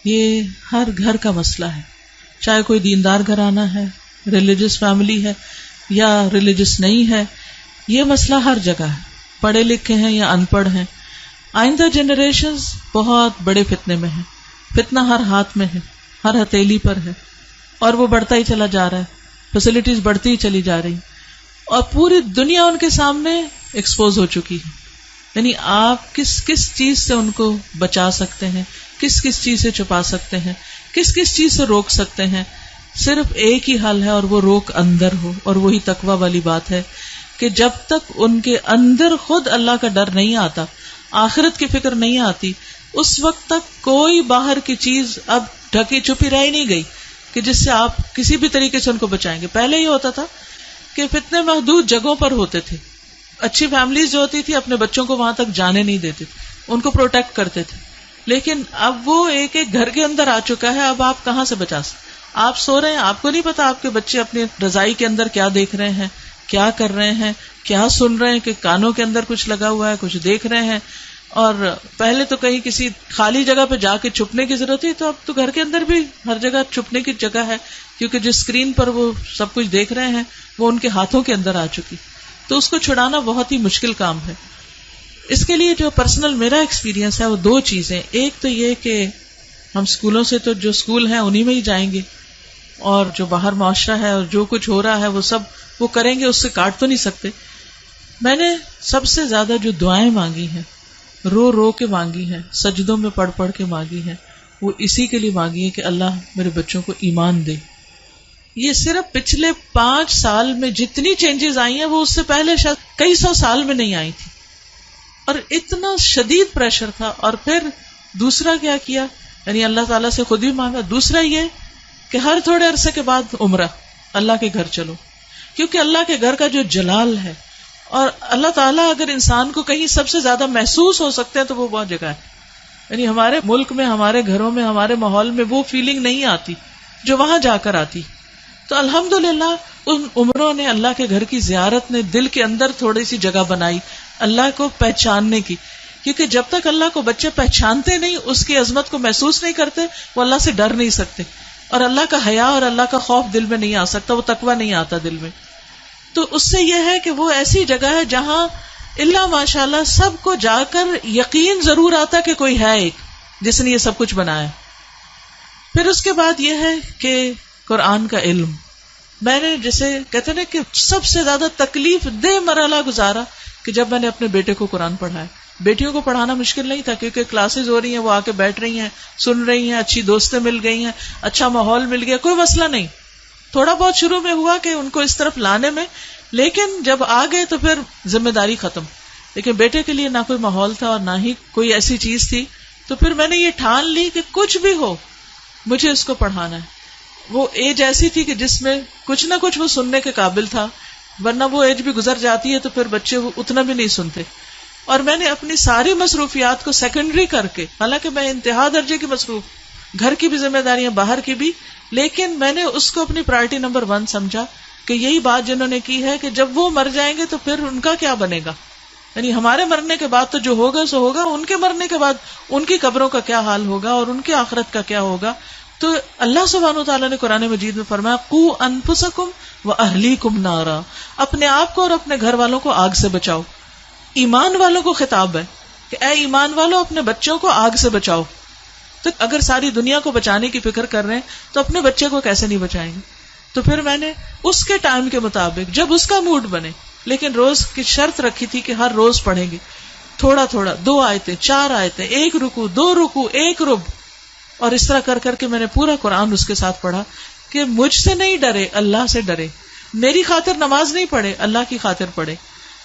یہ ہر گھر کا مسئلہ ہے، چاہے کوئی دیندار گھرانہ ہے، ریلیجس فیملی ہے یا ریلیجس نہیں ہے، یہ مسئلہ ہر جگہ ہے، پڑھے لکھے ہیں یا ان پڑھ ہیں۔ آئندہ جنریشنز بہت بڑے فتنے میں ہیں، فتنہ ہر ہاتھ میں ہے، ہر ہتھیلی پر ہے، اور وہ بڑھتا ہی چلا جا رہا ہے، فیسلٹیز بڑھتی ہی چلی جا رہی، اور پوری دنیا ان کے سامنے ایکسپوز ہو چکی ہے۔ یعنی آپ کس کس چیز سے ان کو بچا سکتے ہیں، کس کس چیز سے چھپا سکتے ہیں، کس کس چیز سے روک سکتے ہیں، صرف ایک ہی حل ہے، اور وہ روک اندر ہو، اور وہی تقویٰ والی بات ہے کہ جب تک ان کے اندر خود اللہ کا ڈر نہیں آتا، آخرت کی فکر نہیں آتی، اس وقت تک کوئی باہر کی چیز اب ڈھکی چھپی رہ نہیں گئی کہ جس سے آپ کسی بھی طریقے سے ان کو بچائیں گے۔ پہلے یہ ہوتا تھا کہ فتنے محدود جگہوں پر ہوتے تھے، اچھی فیملیز جو ہوتی تھی اپنے بچوں کو وہاں تک جانے نہیں دیتے تھے، ان کو پروٹیکٹ کرتے تھے، لیکن اب وہ ایک ایک گھر کے اندر آ چکا ہے، اب آپ کہاں سے بچا سکتے؟ آپ سو رہے ہیں، آپ کو نہیں پتا آپ کے بچے اپنی رضائی کے اندر کیا دیکھ رہے ہیں، کیا کر رہے ہیں، کیا سن رہے ہیں، کہ کانوں کے اندر کچھ لگا ہوا ہے، کچھ دیکھ رہے ہیں۔ اور پہلے تو کہیں کسی خالی جگہ پہ جا کے چھپنے کی ضرورت ہے، تو اب تو گھر کے اندر بھی ہر جگہ چھپنے کی جگہ ہے، کیونکہ جس اسکرین پر وہ سب کچھ دیکھ رہے ہیں وہ ان کے ہاتھوں کے اندر آ چکی، تو اس کو چھڑانا بہت ہی مشکل کام ہے۔ اس کے لیے جو پرسنل میرا ایکسپیرینس ہے وہ دو چیزیں، ایک تو یہ کہ ہم اسکولوں سے تو جو اسکول ہیں انہی میں ہی جائیں گے، اور جو باہر معاشرہ ہے اور جو کچھ ہو رہا ہے وہ سب وہ کریں گے، اس سے کاٹ تو نہیں سکتے۔ میں نے سب سے زیادہ جو دعائیں مانگی ہیں، رو رو کے مانگی ہیں، سجدوں میں پڑھ پڑھ کے مانگی ہیں، وہ اسی کے لیے مانگی ہے کہ اللہ میرے بچوں کو ایمان دے۔ یہ صرف پچھلے 5 سال میں جتنی چینجز آئی ہیں وہ اس سے پہلے شاید کئی 100 سال میں نہیں آئی تھی، اور اتنا شدید پریشر تھا۔ اور پھر دوسرا کیا کیا، یعنی اللہ تعالیٰ سے خود ہی مانگا۔ دوسرا یہ کہ ہر تھوڑے عرصے کے بعد عمرہ، اللہ کے گھر چلو، کیونکہ اللہ کے گھر کا جو جلال ہے، اور اللہ تعالیٰ اگر انسان کو کہیں سب سے زیادہ محسوس ہو سکتے ہیں تو وہ بہت جگہ ہے۔ یعنی ہمارے ملک میں، ہمارے گھروں میں، ہمارے ماحول میں وہ فیلنگ نہیں آتی جو وہاں جا کر آتی۔ تو الحمدللہ ان عمروں نے، اللہ کے گھر کی زیارت نے دل کے اندر تھوڑی سی جگہ بنائی اللہ کو پہچاننے کی، کیونکہ جب تک اللہ کو بچے پہچانتے نہیں، اس کی عظمت کو محسوس نہیں کرتے، وہ اللہ سے ڈر نہیں سکتے، اور اللہ کا حیا اور اللہ کا خوف دل میں نہیں آ سکتا، وہ تقویٰ نہیں آتا دل میں۔ تو اس سے یہ ہے کہ وہ ایسی جگہ ہے جہاں اللہ ماشاءاللہ سب کو جا کر یقین ضرور آتا کہ کوئی ہے ایک جس نے یہ سب کچھ بنایا۔ پھر اس کے بعد یہ ہے کہ قرآن کا علم، میں نے جسے کہتے ہیں کہ سب سے زیادہ تکلیف دہ مرحلہ گزارا کہ جب میں نے اپنے بیٹے کو قرآن پڑھایا۔ بیٹیوں کو پڑھانا مشکل نہیں تھا، کیونکہ کلاسز ہو رہی ہیں، وہ آ کے بیٹھ رہی ہیں، سن رہی ہیں، اچھی دوستیں مل گئی ہیں، اچھا ماحول مل گیا، کوئی مسئلہ نہیں۔ تھوڑا بہت شروع میں ہوا کہ ان کو اس طرف لانے میں، لیکن جب آ گئے تو پھر ذمہ داری ختم۔ لیکن بیٹے کے لیے نہ کوئی ماحول تھا اور نہ ہی کوئی ایسی چیز تھی، تو پھر میں نے یہ ٹھان لی کہ کچھ بھی ہو مجھے اس کو پڑھانا ہے۔ وہ ایج ایسی تھی کہ جس میں کچھ نہ کچھ وہ سننے کے قابل تھا، ورنہ وہ ایج بھی گزر جاتی ہے تو پھر بچے وہ اتنا بھی نہیں سنتے۔ اور میں نے اپنی ساری مصروفیات کو سیکنڈری کر کے، حالانکہ میں انتہا درجے کی مصروف، گھر کی بھی ذمہ داریاں، باہر کی بھی، لیکن میں نے اس کو اپنی پرائرٹی نمبر 1 سمجھا کہ یہی بات جنہوں نے کی ہے کہ جب وہ مر جائیں گے تو پھر ان کا کیا بنے گا، یعنی ہمارے مرنے کے بعد تو جو ہوگا سو ہوگا، ان کے مرنے کے بعد ان کی قبروں کا کیا حال ہوگا اور ان کی آخرت کا کیا ہوگا۔ تو اللہ سبحانہ وتعالیٰ نے قرآن مجید میں فرمایا قوا انفسکم واہلیکم نارا، اپنے آپ کو اور اپنے گھر والوں کو آگ سے بچاؤ۔ ایمان والوں کو خطاب ہے کہ اے ایمان والوں اپنے بچوں کو آگ سے بچاؤ۔ تو اگر ساری دنیا کو بچانے کی فکر کر رہے ہیں تو اپنے بچے کو کیسے نہیں بچائیں گے؟ تو پھر میں نے اس کے ٹائم کے مطابق، جب اس کا موڈ بنے، لیکن روز کی شرط رکھی تھی کہ ہر روز پڑھیں گے تھوڑا تھوڑا، 2 آیتیں 4 آیتیں، 1 رکوع 2 رکوع 1 رب، اور اس طرح کر کر کے میں نے پورا قرآن اس کے ساتھ پڑھا کہ مجھ سے نہیں ڈرے، اللہ سے ڈرے، میری خاطر نماز نہیں پڑھے، اللہ کی خاطر پڑھے،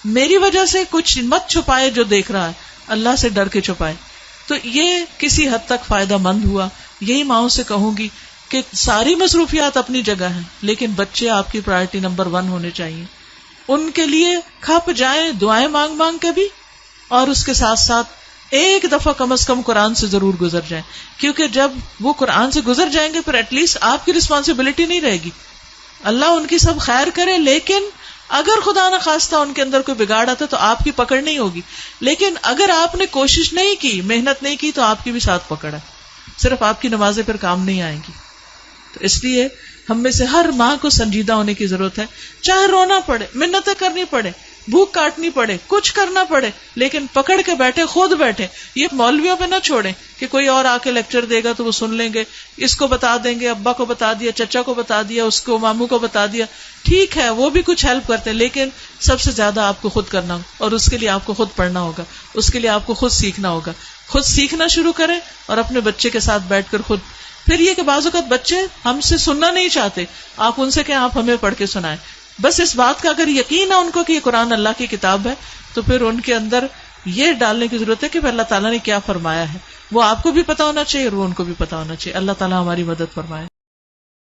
میری وجہ سے کچھ مت چھپائے جو دیکھ رہا ہے، اللہ سے ڈر کے چھپائے۔ تو یہ کسی حد تک فائدہ مند ہوا۔ یہی ماؤں سے کہوں گی کہ ساری مصروفیات اپنی جگہ ہیں، لیکن بچے آپ کی پرائرٹی نمبر 1 ہونے چاہیے۔ ان کے لیے کھپ جائیں دعائیں مانگ مانگ کے بھی، اور اس کے ساتھ ساتھ ایک دفعہ کم از کم قرآن سے ضرور گزر جائیں، کیونکہ جب وہ قرآن سے گزر جائیں گے پھر ایٹ لیسٹ آپ کی رسپانسبلٹی نہیں رہے گی۔ اللہ ان کی سب خیر کرے، لیکن اگر خدا نہ خواستہ ان کے اندر کوئی بگاڑ آتا تو آپ کی پکڑ نہیں ہوگی، لیکن اگر آپ نے کوشش نہیں کی، محنت نہیں کی، تو آپ کی بھی ساتھ پکڑ ہے۔ صرف آپ کی نمازیں پھر کام نہیں آئیں گی. تو اس لیے ہم میں سے ہر ماں کو سنجیدہ ہونے کی ضرورت ہے. چاہے رونا پڑے، منتیں کرنی پڑے، بھوک کاٹنی پڑے، کچھ کرنا پڑے، لیکن پکڑ کے بیٹھے، خود بیٹھے. یہ مولویوں پہ نہ چھوڑیں کہ کوئی اور آ کے لیکچر دے گا تو وہ سن لیں گے، اس کو بتا دیں گے، ابا کو بتا دیا، چچا کو بتا دیا، اس کو ماموں کو بتا دیا. ٹھیک ہے وہ بھی کچھ ہیلپ کرتے ہیں، لیکن سب سے زیادہ آپ کو خود کرنا ہوگا، اور اس کے لیے آپ کو خود پڑھنا ہوگا، اس کے لیے آپ کو خود سیکھنا ہوگا. خود سیکھنا شروع کریں اور اپنے بچے کے ساتھ بیٹھ کر خود. پھر یہ کہ بعض اوقات بچے ہم سے سننا نہیں چاہتے، آپ ان سے کہیں آپ ہمیں پڑھ کے سنائیں. بس اس بات کا اگر یقین ہے ان کو کہ یہ قرآن اللہ کی کتاب ہے، تو پھر ان کے اندر یہ ڈالنے کی ضرورت ہے کہ اللہ تعالیٰ نے کیا فرمایا ہے. وہ آپ کو بھی پتا ہونا چاہیے اور وہ ان کو بھی پتا ہونا چاہیے. اللہ تعالیٰ ہماری مدد فرمائے.